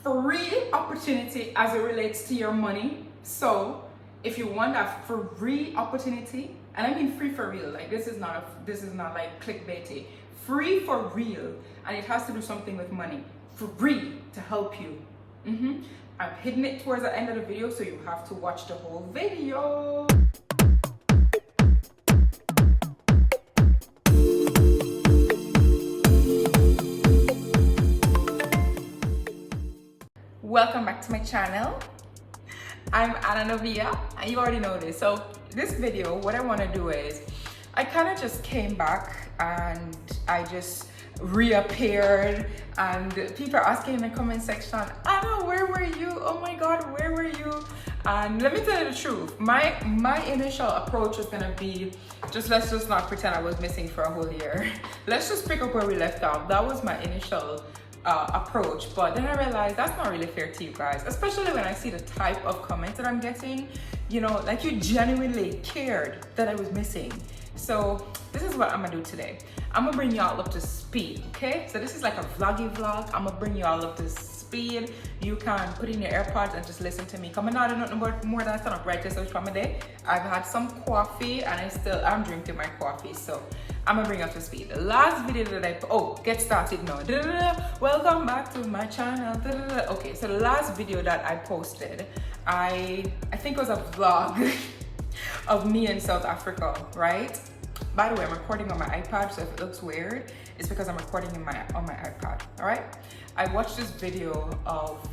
free opportunity as it relates to your money. So if you want that free opportunity, and I mean free for real, like this is not like clickbaity, free for real, and it has to do something with money, free to help you. I'm hidden it towards the end of the video, so you have to watch the whole video. Welcome back to my channel. I'm Anna Novia, and you already know this. So this video, what I want to do is, I kind of just came back and I just reappeared, and people are asking in the comment section, Anna, where were you? Oh my God, where were you? And let me tell you the truth, my initial approach was gonna be, let's just not pretend I was missing for a whole year. Let's just pick up where we left off. That was my initial approach, but then I realized that's not really fair to you guys, especially when I see the type of comments that I'm getting. You know, like you genuinely cared that I was missing. So this is what I'm gonna do today. I'm gonna bring you all up to speed, okay? So this is like a vloggy vlog. I'm gonna bring you all up to speed. You can put in your AirPods and just listen to me. Come on, nothing more than stand up right this from a day. I've had some coffee and I'm drinking my coffee, so I'm gonna bring you up to speed. The last video that get started now. Welcome back to my channel. Okay, so the last video that I posted, I think it was a vlog of me in South Africa, right? By the way, I'm recording on my iPad, so if it looks weird, it's because I'm recording on my iPad, all right? I watched this video of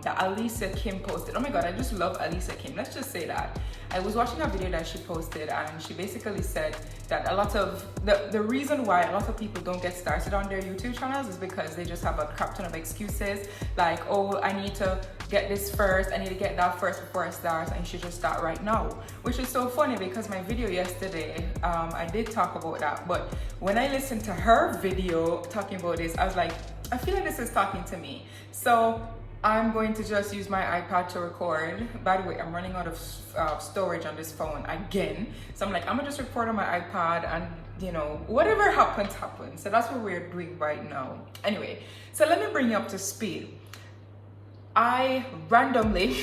that Alicia Kim posted. Oh my God, I just love Alicia Kim. Let's just say that. I was watching a video that she posted, and she basically said that a lot of, the reason why a lot of people don't get started on their YouTube channels is because they just have a crap ton of excuses. Like, oh, I need to get this first, I need to get that first before I start, and you should just start right now. Which is so funny because my video yesterday, I did talk about that, but when I listened to her video talking about this, I was like, I feel like this is talking to me. So I'm going to just use my iPad to record. By the way, I'm running out of storage on this phone again. So I'm like, I'm gonna just record on my iPad, and you know, whatever happens, happens. So that's what we're doing right now. Anyway, so let me bring you up to speed. I randomly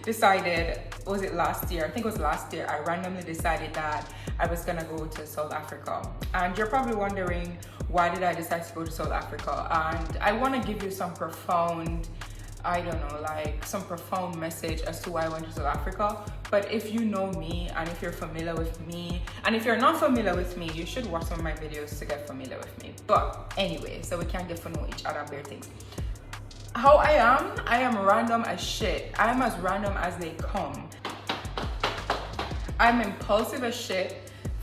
decided, was it last year? I think it was last year. I randomly decided that I was gonna go to South Africa. And you're probably wondering, why did I decide to go to South Africa? And I wanna give you some profound, I don't know, like some profound message as to why I went to South Africa. But if you know me, and if you're familiar with me, and if you're not familiar with me, you should watch some of my videos to get familiar with me. But anyway, so we can get to know each other and bear things. How I am random as shit. I'm as random as they come. I'm impulsive as shit.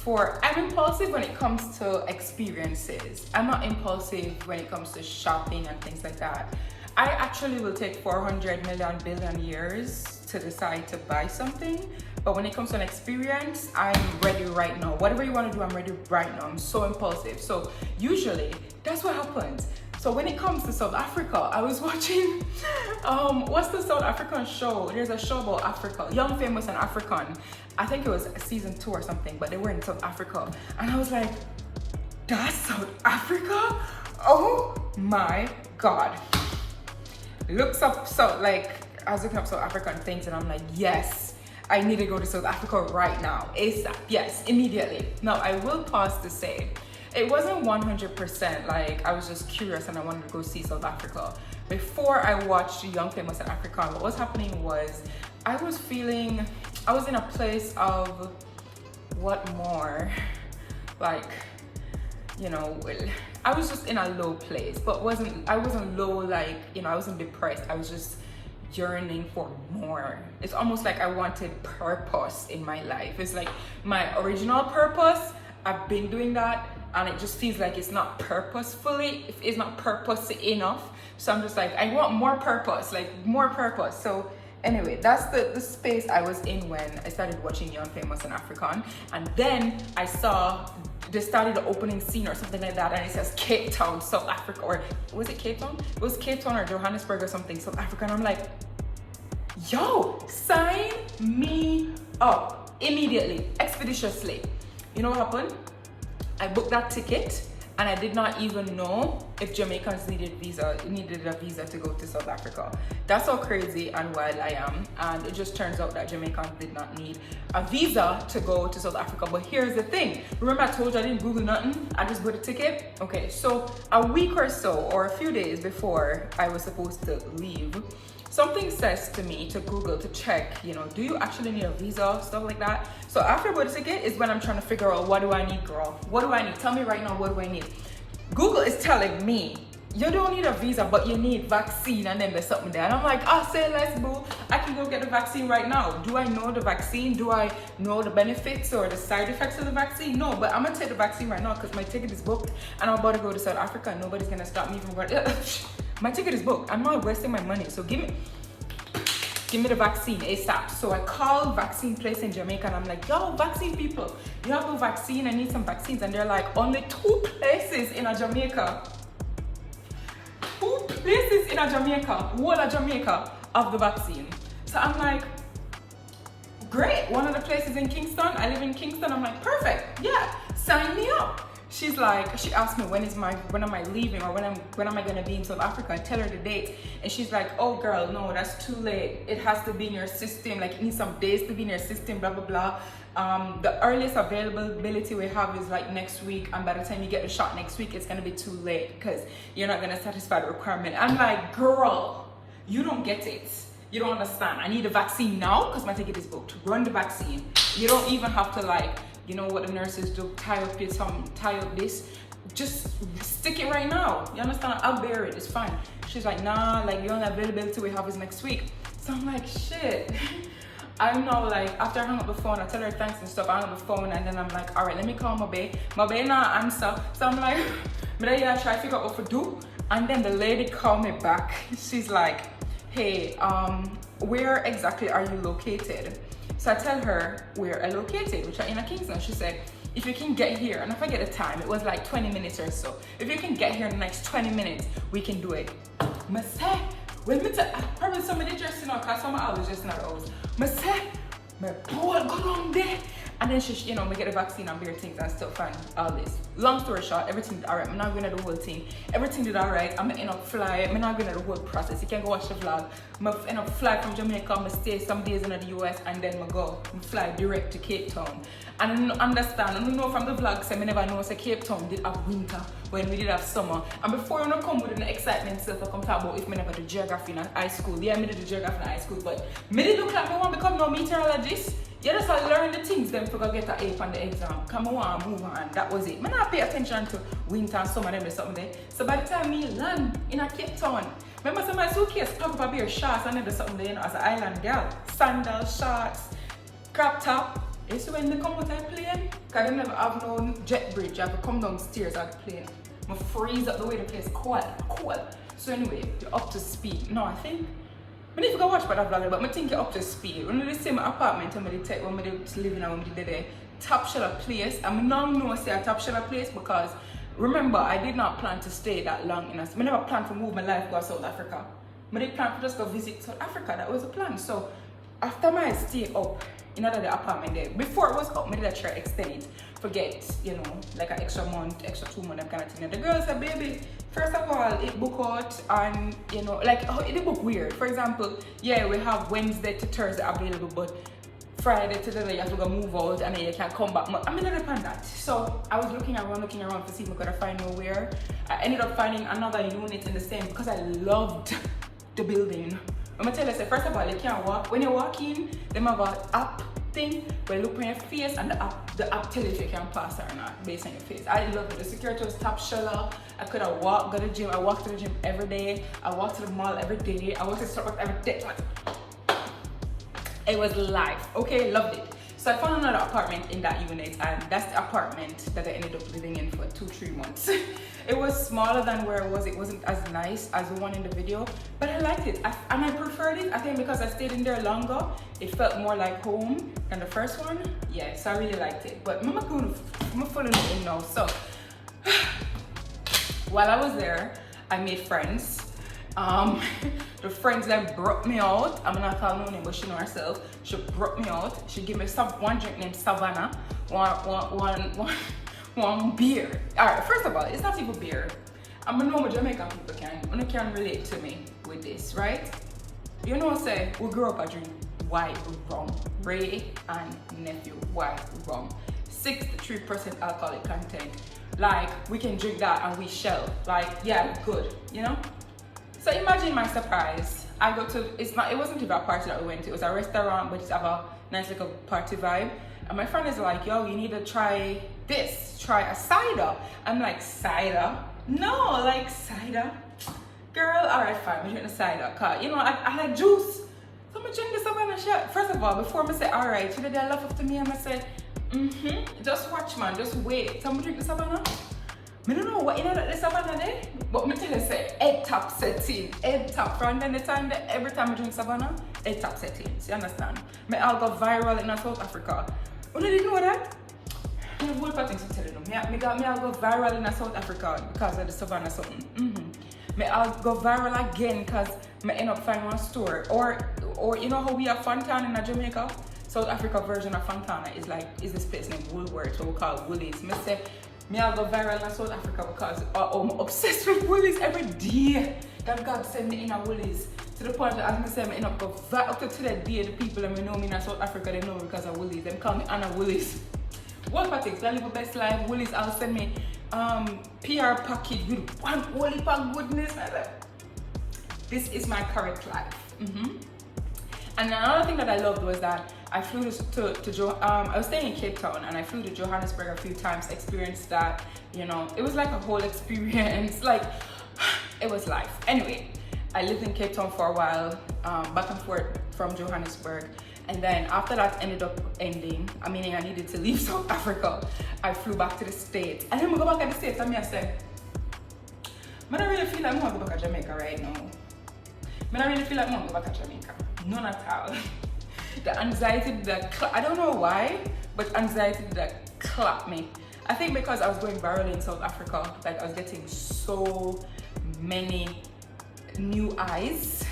I'm impulsive when it comes to experiences. I'm not impulsive when it comes to shopping and things like that. I actually will take 400 million billion years to decide to buy something. But when it comes to an experience, I'm ready right now. Whatever you want to do, I'm ready right now. I'm so impulsive. So usually that's what happens. So when it comes to South Africa, I was watching, what's the South African show? There's a show about Africa, Young, Famous and African. I think it was season 2 or something, but they were in South Africa. And I was like, that's South Africa? Oh my God. Looks up, so like, I was looking up South African things and I'm like, yes, I need to go to South Africa right now. ASAP, yes, immediately. Now I will pause to say, it wasn't 100% like I was just curious and I wanted to go see South Africa. Before I watched Young, Famous and African, what was happening was I was in a place of what more? Like, you know, I was just in a low place, but I wasn't low, like, you know, I wasn't depressed. I was just yearning for more. It's almost like I wanted purpose in my life. It's like my original purpose, I've been doing that, and it just feels like it's not purposefully, it's not purpose enough. So I'm just like, I want more purpose, like more purpose. So anyway, that's the space I was in when I started watching Young, Famous and African. And then I saw, they started the opening scene or something like that, and it says Cape Town, South Africa, or was it Cape Town? It was Cape Town or Johannesburg or something, South Africa. And I'm like, yo, sign me up immediately, expeditiously. You know what happened? I booked that ticket and I did not even know if Jamaicans needed a visa to go to South Africa. That's how crazy and wild I am. And it just turns out that Jamaicans did not need a visa to go to South Africa. But here's the thing. Remember I told you I didn't Google nothing? I just bought a ticket? Okay, so a week or so, or a few days before I was supposed to leave, something says to me to Google to check, you know, do you actually need a visa, stuff like that. So after I bought a ticket is when I'm trying to figure out, what do I need, girl? What do I need? Tell me right now, what do I need? Google is telling me, you don't need a visa, but you need vaccine, and then there's something there. And I'm like, say less, boo. I can go get the vaccine right now. Do I know the vaccine? Do I know the benefits or the side effects of the vaccine? No, but I'm gonna take the vaccine right now because my ticket is booked and I'm about to go to South Africa and nobody's gonna stop me from going. My ticket is booked. I'm not wasting my money. So give me the vaccine ASAP. So I called vaccine place in Jamaica and I'm like, yo, vaccine people, you have no vaccine? I need some vaccines. And they're like, only 2 places in Jamaica. 2 places in Jamaica, whole of Jamaica, of the vaccine. So I'm like, great. One of the places in Kingston. I live in Kingston. I'm like, perfect. Yeah, sign me up. She's like, she asked me when am I leaving, or when am I gonna be in South Africa? I tell her the date, and she's like, oh girl, no, that's too late. It has to be in your system. Like, it needs some days to be in your system. Blah blah blah. The earliest availability we have is like next week, and by the time you get the shot next week, it's gonna be too late because you're not gonna satisfy the requirement. I'm like, girl, you don't get it. You don't understand. I need a vaccine now because my ticket is booked. Run the vaccine. You don't even have to, like, you know what the nurses do, tie up this. Just stick it right now. You understand? I'll bear it. It's fine. She's like, nah, like, the only availability we have is next week. So I'm like, shit. I know, like, after I hung up the phone, I tell her thanks and stuff. I hung up the phone and then I'm like, all right, let me call my bae. My bae not answer. So I'm like, but I try to figure out what to do. And then the lady called me back. She's like, hey, where exactly are you located? So I tell her where I located, which are in Kingston. She said, if you can get here, and I forget the time, it was like 20 minutes or so. If you can get here in the next 20 minutes, we can do it. I say, well, probably somebody just, you know, because some I was just in our house. I say, my boy, go down there. And then she, you know, we get the vaccine and beer things and stuff and all this. Long story short, everything did alright. I'm not going to the whole thing. Everything did alright. I'm end up fly. I'm not going to the whole process. You can go watch the vlog. I'm end up fly from Jamaica. I'm stay some days in the US and then I go. I fly direct to Cape Town. And I don't understand. I don't know from the vlog, so I never know say Cape Town did have winter when we did have summer. And before you know come with the excitement stuff, I come talk about if I never do geography in high school. Yeah, I did the geography in high school, but me did look like I want to become no meteorologist. You just have to learn the things then for get an A on the exam. Come on, move on. That was it. I not pay attention to winter and summer and something there. So by the time me land in a Cape Town, remember some my suitcase pack up a beer shorts and then something there, you know, as an island girl. Sandals, shorts, crop top. You see when they come with that plane? Because they never have no jet bridge. I have to come downstairs at the plane. I freeze up the way the place cold. So anyway, you're up to speed. No, I think I need to go watch that vlog, but I think you're up to speed. When they say my apartment when I live in when I did top shelter place, I'm not know say a top shelter place because remember I did not plan to stay that long in us. I never planned to move my life to South Africa. I did plan to just go visit South Africa. That was the plan. So after my stay up in the apartment there, before it was up, I did try to extend it. Forget, you know, like an extra month, extra 2 months, that kind of thing. And the girl said, baby, first of all, it book out and, you know, like, oh, it book weird. For example, yeah, we have Wednesday to Thursday available, but Friday to the day you have to go move out and then you can come back. I mean, not upon that. So I was looking around to see if I could find nowhere. I ended up finding another unit in the same because I loved the building. I'm gonna tell you, first of all, you can't walk. When you walk in, they have an app thing where you look on your face and the app tells you if you can pass or not based on your face. I love it. The security was top shelter. I could have walked, go to the gym. I walk to the gym every day. I walk to the mall every day. I walk to Starbucks every day. It was life. Okay, loved it. So I found another apartment in that unit, and that's the apartment that I ended up living in for 2-3 months. It was smaller than where it was. It wasn't as nice as the one in the video, but I liked it. And I preferred it, I think, because I stayed in there longer. It felt more like home than the first one. Yeah, so I really liked it. But I'm following it in now. So while I was there, I made friends. The friends that brought me out, I'm not calling her name, but she know herself. She brought me out. She gave me one drink named Savannah, one beer. All right, first of all, it's not even beer. I'm gonna know my Jamaican people can relate to me with this, right? You know, say we grew up a drink white rum, Ray and nephew white rum, 63% alcoholic content. Like we can drink that and we shell. Like yeah, good, you know. So imagine my surprise. I go to it wasn't even a party that we went to. It was a restaurant, but it's have a nice little party vibe. And my friend is like, yo, you need to try this. Try a cider. I'm like, cider? No, like cider. Girl, alright, fine, we drink the cider. Cause you know, I like juice. So I'm drink the Savannah shot. First of all, before I say alright, she did a laugh up to me and I say, just watch man, just wait. So I'm drink the Savannah. I don't know what you know that the Savannah there, but me tell you say head top setting, head top from then the time that every time I drink Savannah, head top settings. You understand? Me all go viral in South Africa. Oh, did you know that? I have one things to tell you. Me all go viral in South Africa because of the Savannah something. Me all go viral again because me end up finding one store. Or you know how we have Fontana in Jamaica? South Africa version of Fontana is this place named Woolworths, what we call Woolies. Me say me all go viral in South Africa because I'm obsessed with Woolies every day. That God send me in a Woolies. To the point that as me say, I end up go up to the day the people that know me in South Africa, they know me because of Woolies. They call me Anna Woolies. What for things? I live a best life. Woolies I'll send me PR package with one holy pack goodness. This is my current life. And another thing that I loved was that I flew to I was staying in Cape Town and I flew to Johannesburg a few times, experienced that, you know, it was like a whole experience, like it was life. Anyway, I lived in Cape Town for a while, back and forth from Johannesburg, and then after that ended up ending, meaning I needed to leave South Africa, I flew back to the States, and then we go back to the States and I said, I don't really feel like I'm going to go back to Jamaica right now. I don't really feel like I'm going to go back to Jamaica. None at all. The anxiety that I don't know why, but anxiety that clapped me. I think because I was going viral in South Africa, like I was getting so many new eyes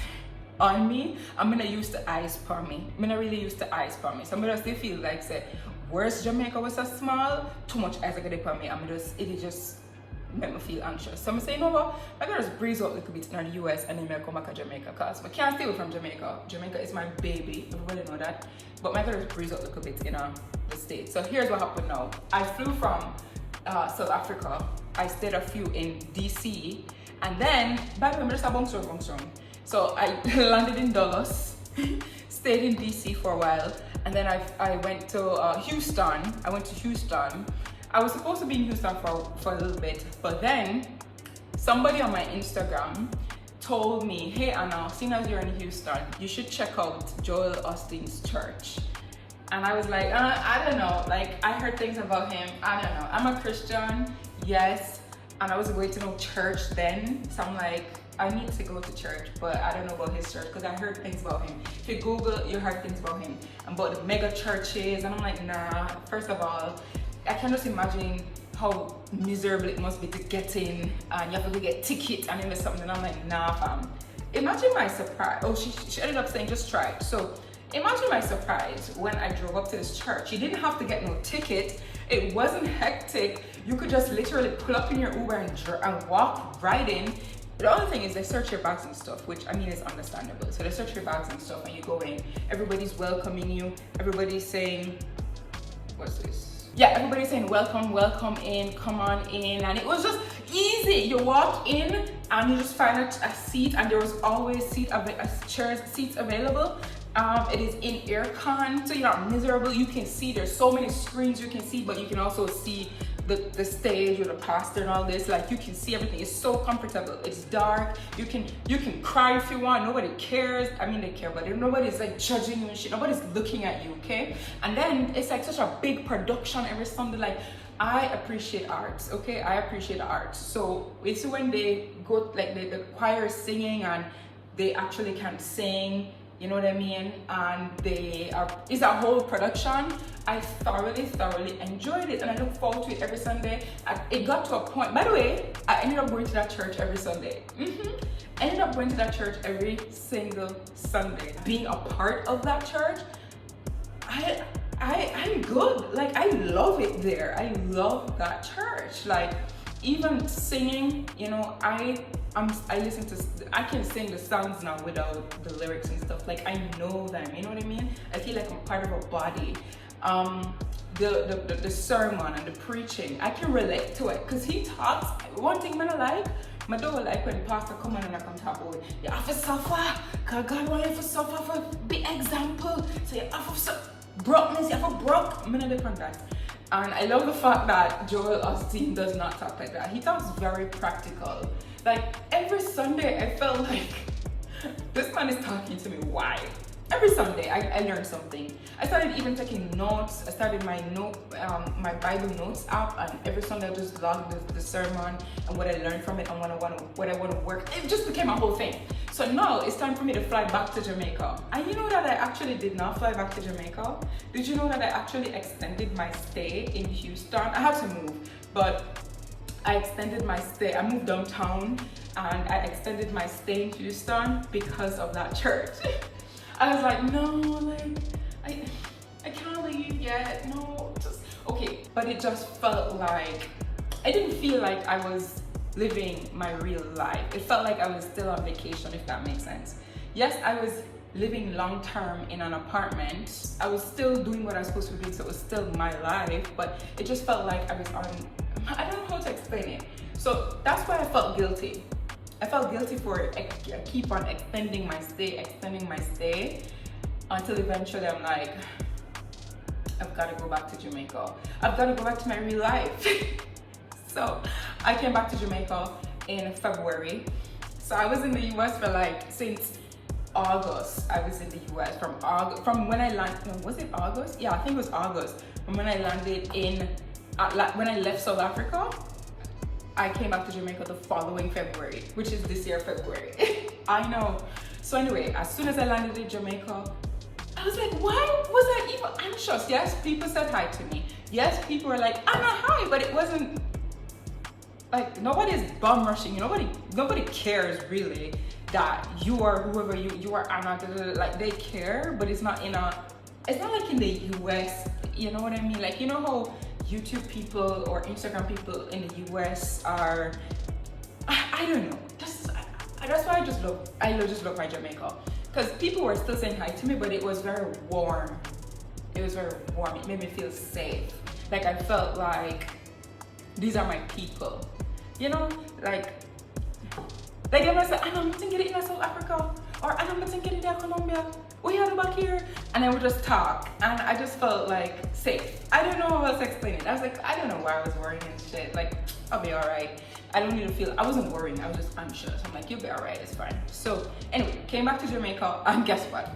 on me. I'm gonna use the eyes for me. I'm gonna really use the eyes for me. So I'm gonna still feel like say, where's Jamaica was so small, too much eyes are gonna put me. It just make me feel anxious. So I'm saying, you know what? I gotta just breeze out a little bit in the US and then I come back to Jamaica because I can't stay away from Jamaica. Jamaica is my baby, everybody know that. But I gotta just breeze out a little bit in the States. So here's what happened now. I flew from South Africa. I stayed a few in DC, and then by the way, I'm just a bounce around. So I landed in Dallas, stayed in DC for a while, and then I went to Houston. I went to Houston. I was supposed to be in Houston for a little bit, but then somebody on my Instagram told me, hey Anna, seeing as you're in Houston, you should check out Joel Osteen's church. And I was like, I don't know, like I heard things about him, I don't know. I'm a Christian, yes, and I was going to know church then, so I'm like, I need to go to church, but I don't know about his church because I heard things about him. If you Google, you heard things about him, about the mega churches, and I'm like, nah, first of all, I can just imagine how miserable it must be to get in and you have to go get tickets and invest something. And I'm like, nah fam. Imagine my surprise. Oh, she ended up saying just try it. So imagine my surprise when I drove up to this church. You didn't have to get no ticket. It wasn't hectic. You could just literally pull up in your Uber and walk right in. The other thing is they search your bags and stuff, which I mean is understandable. So they search your bags and stuff and you go in. Everybody's welcoming you. Everybody's saying, what's this? Yeah, everybody's saying welcome, welcome in, come on in, and it was just easy. You walk in and you just find a seat, and there was always seats available. It is in aircon, so you're not miserable. You can see there's so many screens you can see, but you can also see the stage with the pastor and all this. Like you can see everything. It's so comfortable. It's dark. You can cry if you want. Nobody cares. I mean they care, but nobody's like judging you and shit. Nobody's looking at you, okay? And then it's like such a big production every Sunday. Like I appreciate arts, okay? I appreciate art. So it's when they go like the choir is singing and they actually can sing. You know what I mean? And it's a whole production. I thoroughly enjoyed it and I look forward to it every Sunday. It got to a point, by the way, I ended up going to that church every Sunday. Ended up going to that church every single Sunday. Being a part of that church, I'm good. Like I love it there. I love that church. Like even singing, you know, I listen to, I can sing the songs now without the lyrics and stuff. Like, I know them, you know what I mean? I feel like I'm part of a body. The sermon and the preaching, I can relate to it, because he talks. One thing I like, I don't like when pastor come on and I come talk about, you have to suffer, because God wants you to suffer for be example. So you have to suffer brokenness, you have to broke. I'm not different that. And I love the fact that Joel Osteen does not talk like that. He talks very practical. Like, every Sunday I felt like this man is talking to me. Why? Every Sunday I learned something. I started even taking notes. I started my my Bible notes app, and every Sunday I just log the sermon and what I learned from it and what I want to work. It just became a whole thing. So now it's time for me to fly back to Jamaica. And you know that I actually did not fly back to Jamaica? Did you know that I actually extended my stay in Houston? I had to move, but I extended my stay. I moved downtown and I extended my stay in Houston because of that church. I was like, no, like, I can't leave yet. No, just okay. But it just felt like I didn't feel like I was living my real life. It felt like I was still on vacation, if that makes sense. Yes, I was living long term in an apartment. I was still doing what I was supposed to be doing, so it was still my life, but it just felt like I was on, I don't know how to explain it. So that's why I felt guilty. I felt guilty for keep on extending my stay, until eventually I'm like, I've got to go back to Jamaica. I've got to go back to my real life. So I came back to Jamaica in February. So I was in the US for like, since August. I was in the US from when I landed, no, was it August? Yeah, I think it was August. From when I landed when I left South Africa, I came back to Jamaica the following February, which is this year February. I know. So anyway, as soon as I landed in Jamaica, I was like, why was I even anxious? Yes, people said hi to me. Yes, people were like, Anna, hi, but it wasn't like, nobody's bum rushing you. Nobody cares really that you are whoever you are Anna. Like, they care, but it's not like in the US, you know what I mean? Like, you know how YouTube people or Instagram people in the US are, I don't know. That's why I just love my Jamaica. Because people were still saying hi to me, but it was very warm. It was very warm. It made me feel safe. Like, I felt like these are my people. You know, like they might say, I'm not thinking it in South Africa, or I'm not thinking it in Colombia. We are back here, and then we just talk, and I just felt like safe. I don't know how else to explain it. I was like, I don't know why I was worrying and shit. Like, I'll be all right. I don't need to feel. I wasn't worrying. I was just anxious. I'm like, you'll be all right. It's fine. So anyway, came back to Jamaica, and guess what?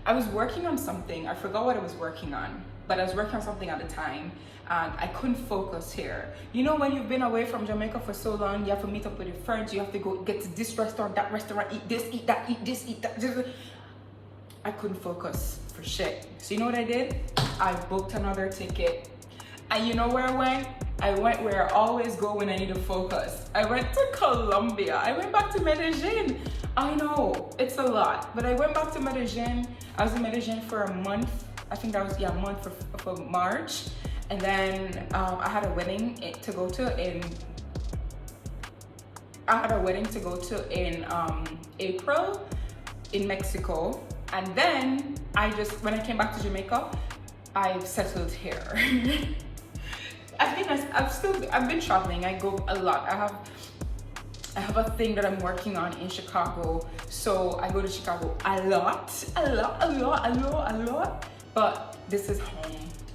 I was working on something. I forgot what I was working on, but I was working on something at the time, and I couldn't focus here. You know, when you've been away from Jamaica for so long, you have to meet up with your friends. You have to go get to this restaurant, that restaurant, eat this, eat that, eat this, eat that. I couldn't focus for shit. So you know what I did? I booked another ticket. And you know where I went? I went where I always go when I need to focus. I went to Colombia. I went back to Medellin. I know, it's a lot. But I went back to Medellin. I was in Medellin for a month. I think that was, a month for March. And then I had a wedding to go to in April in Mexico. And then when I came back to Jamaica, I settled here. I've been traveling. I go a lot. I have a thing that I'm working on in Chicago. So I go to Chicago a lot. But this is home.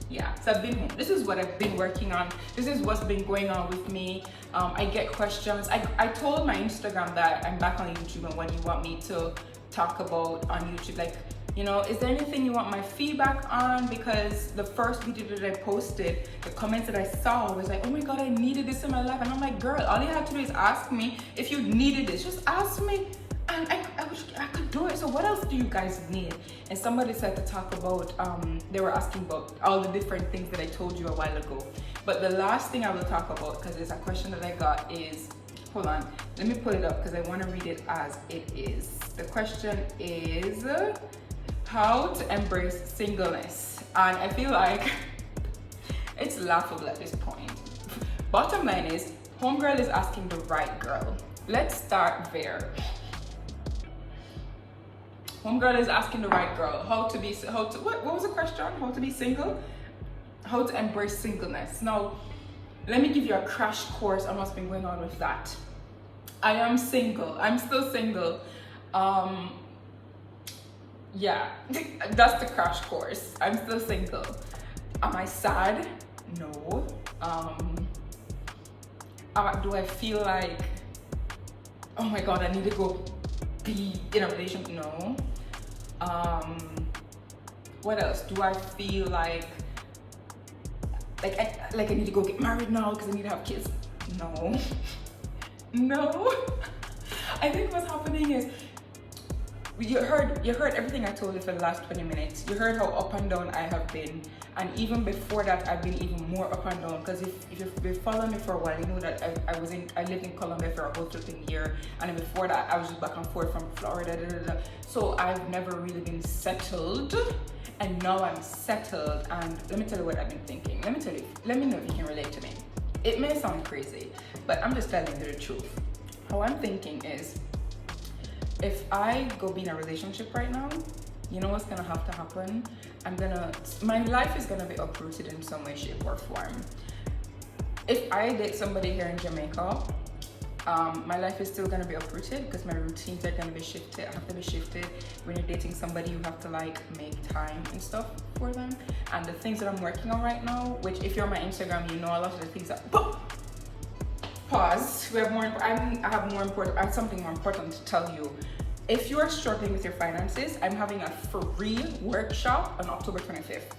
Yeah, so I've been home. This is what I've been working on. This is what's been going on with me. I get questions. I told my Instagram that I'm back on YouTube and what you want me to talk about on YouTube. Like, you know, is there anything you want my feedback on? Because the first video that I posted, the comments that I saw was like, oh my God, I needed this in my life. And I'm like, girl, all you have to do is ask me if you needed this. Just ask me. And I could do it. So what else do you guys need? And somebody said to talk about, they were asking about all the different things that I told you a while ago. But the last thing I will talk about, because it's a question that I got, is, hold on, let me pull it up because I want to read it as it is. The question is, how to embrace singleness. And I feel like it's laughable at this point. Bottom line is, Homegirl is asking the right girl. Let's start there. Homegirl is asking the right girl what was the question? How to be single? How to embrace singleness. Now, let me give you a crash course on what's been going on with that. I am single. I'm still single. Yeah, that's the crash course. I'm still single. Am I sad? No. Do I feel like, oh my god, I need to go be in a relationship? No. What else? Do I feel like I need to go get married now because I need to have kids? No. No. I think what's happening is you heard everything I told you for the last 20 minutes. You heard how up and down I have been, and even before that I've been even more up and down, because if you've been following me for a while, you know that I lived in Colombia for a whole flipping year, and then before that I was just back and forth from Florida. So I've never really been settled, and now I'm settled. And let me tell you what I've been thinking. Let me know if you can relate to me. It may sound crazy, but I'm just telling you the truth. How I'm thinking is, if I go be in a relationship right now, you know what's gonna have to happen? My life is gonna be uprooted in some way, shape, or form. If I date somebody here in Jamaica, my life is still gonna be uprooted because my routines are gonna be shifted. I have to be shifted. When you're dating somebody, you have to like make time and stuff for them. And the things that I'm working on right now, which if you're on my Instagram, you know a lot of the things that. Pause. I have something more important to tell you. If you are struggling with your finances, I'm having a free workshop on October 25th.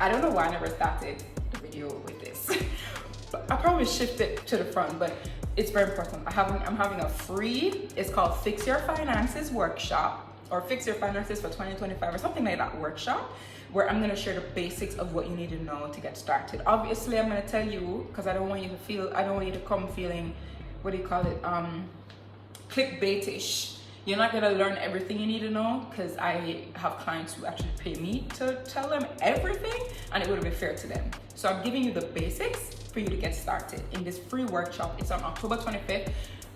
I don't know why I never started the video with this. I probably shift it to the front, but it's very important. I'm having a free, it's called Fix Your Finances Workshop, or Fix Your Finances for 2025 or something like that workshop, where I'm gonna share the basics of what you need to know to get started. Obviously, I'm gonna tell you, because I don't want you to come feeling, what do you call it, clickbaitish. You're not gonna learn everything you need to know, because I have clients who actually pay me to tell them everything, and it wouldn't be fair to them. So I'm giving you the basics for you to get started in this free workshop. It's on October 25th.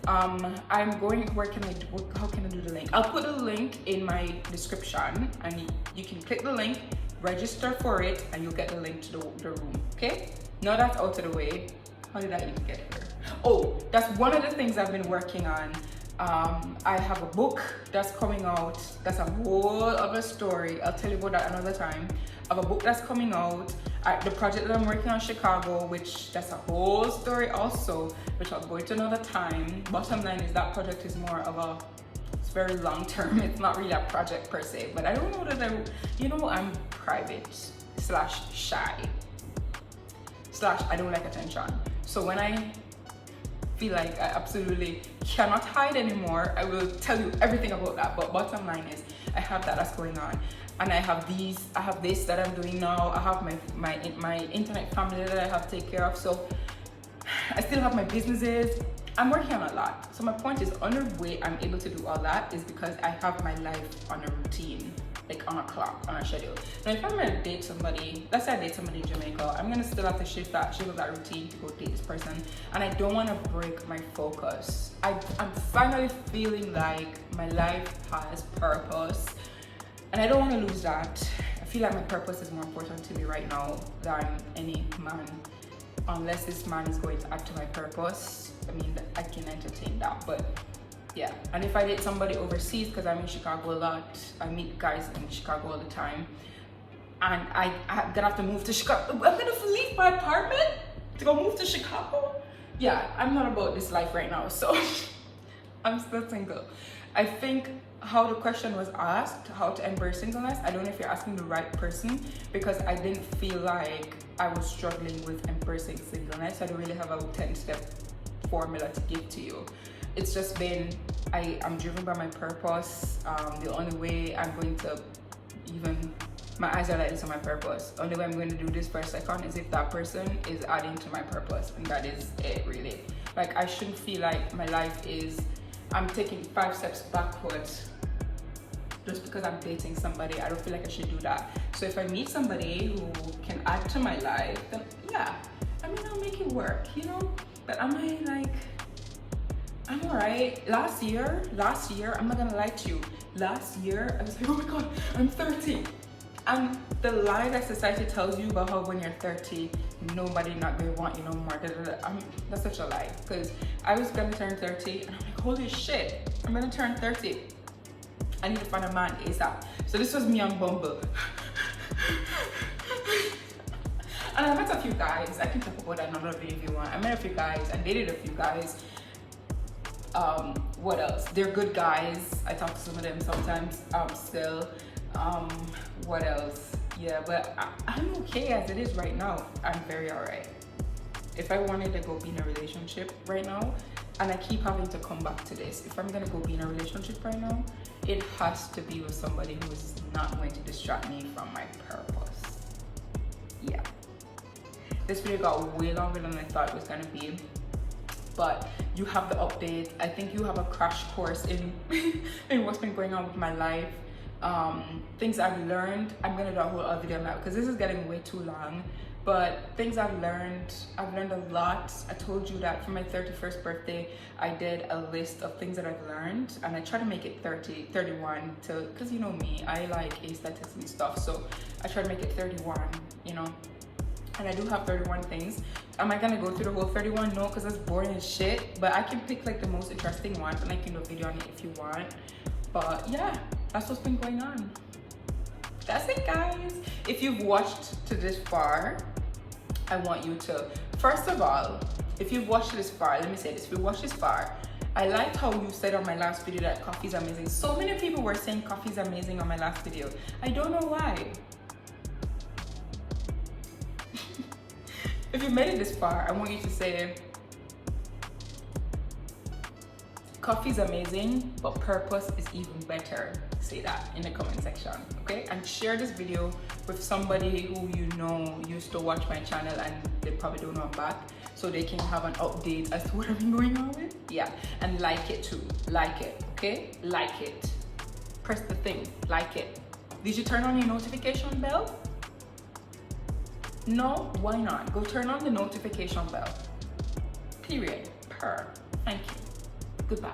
I'm going, how can I do the link? I'll put a link in my description, and you can click the link, register for it, and you'll get the link to the room, okay? Now that's out of the way. How did I even get here? Oh, that's one of the things I've been working on. I have a book that's coming out. That's a whole other story. I'll tell you about that another time. I have a book that's coming out. The project that I'm working on in Chicago, which that's a whole story also, which I'll go into another time. Bottom line is that project is more of it's very long term. It's not really a project per se, but I don't know that I'm private / shy / I don't like attention. So when I feel like I absolutely cannot hide anymore, I will tell you everything about that. But bottom line is, I have that's going on, and I have this that I'm doing now. I have my internet family that I have to take care of. So I still have my businesses. I'm working on a lot. So my point is, on the way I'm able to do all that is because I have my life on a routine, like on a clock, on a schedule. Now, if I'm gonna date somebody, let's say I date somebody in Jamaica, I'm gonna still have to shift that routine to go date this person, and I don't want to break my focus. I'm finally feeling like my life has purpose, and I don't want to lose that. I feel like my purpose is more important to me right now than any man, unless this man is going to add to my purpose. I mean, I can entertain that, but yeah. And if I date somebody overseas, because I'm in Chicago a lot, I meet guys in Chicago all the time, and I'm gonna have to move to Chicago. I'm gonna leave my apartment to go move to Chicago. Yeah, I'm not about this life right now, so I'm still single. I think how the question was asked, how to embrace singleness, I don't know if you're asking the right person, because I didn't feel like I was struggling with embracing singleness. I don't really have a 10-step formula to give to you. It's just been, I'm driven by my purpose. The only way I'm going to my eyes are lighted to my purpose. The only way I'm going to do this for a second is if that person is adding to my purpose, and that is it, really. Like, I shouldn't feel like my life is, I'm taking 5 steps backwards just because I'm dating somebody. I don't feel like I should do that. So if I meet somebody who can add to my life, then yeah, I mean, I'll make it work, you know? But am I like, I'm alright. Last year, I'm not gonna lie to you. Last year, I was like, oh my God, I'm 30. And the lie that society tells you about how when you're 30, nobody not gonna want you no more. That's such a lie. Because I was gonna turn 30 and I'm like, holy shit, I'm gonna turn 30. I need to find a man ASAP. So this was me on Bumble. And I met a few guys. I can talk about that in another video if you want. I met a few guys and dated a few guys. What else? They're good guys. I talk to some of them sometimes still. What else? Yeah, but I'm okay as it is right now. I'm very alright. If I wanted to go be in a relationship right now, and I keep having to come back to this, if I'm gonna go be in a relationship right now, it has to be with somebody who is not going to distract me from my purpose. Yeah. This video got way longer than I thought it was gonna be, but you have the update. I think you have a crash course in in what's been going on with my life. Things I've learned. I'm gonna do a whole other video now because this is getting way too long. But things I've learned a lot. I told you that for my 31st birthday, I did a list of things that I've learned, and I try to make it 31 because you know me, I like aesthetics and stuff. So I try to make it 31, you know. And I do have 31 things. Am I gonna go through the whole 31? No, because that's boring as shit. But I can pick like the most interesting ones and I can do a video on it if you want. But yeah, that's what's been going on. That's it, guys. If you've watched to this far, I want you to, first of all, if you've watched this far, let me say this, if you watched this far, I liked how you said on my last video that coffee's amazing. So many people were saying coffee's amazing on my last video. I don't know why. If you made it this far, I want you to say, coffee's amazing, but purpose is even better. Say that in the comment section, okay? And share this video with somebody who you know used to watch my channel and they probably don't know I'm back, so they can have an update as to what I've been going on with. Yeah, and like it too. Like it, okay? Like it. Press the thing, like it. Did you turn on your notification bell? No? Why not? Go turn on the notification bell. Period. Thank you. Goodbye.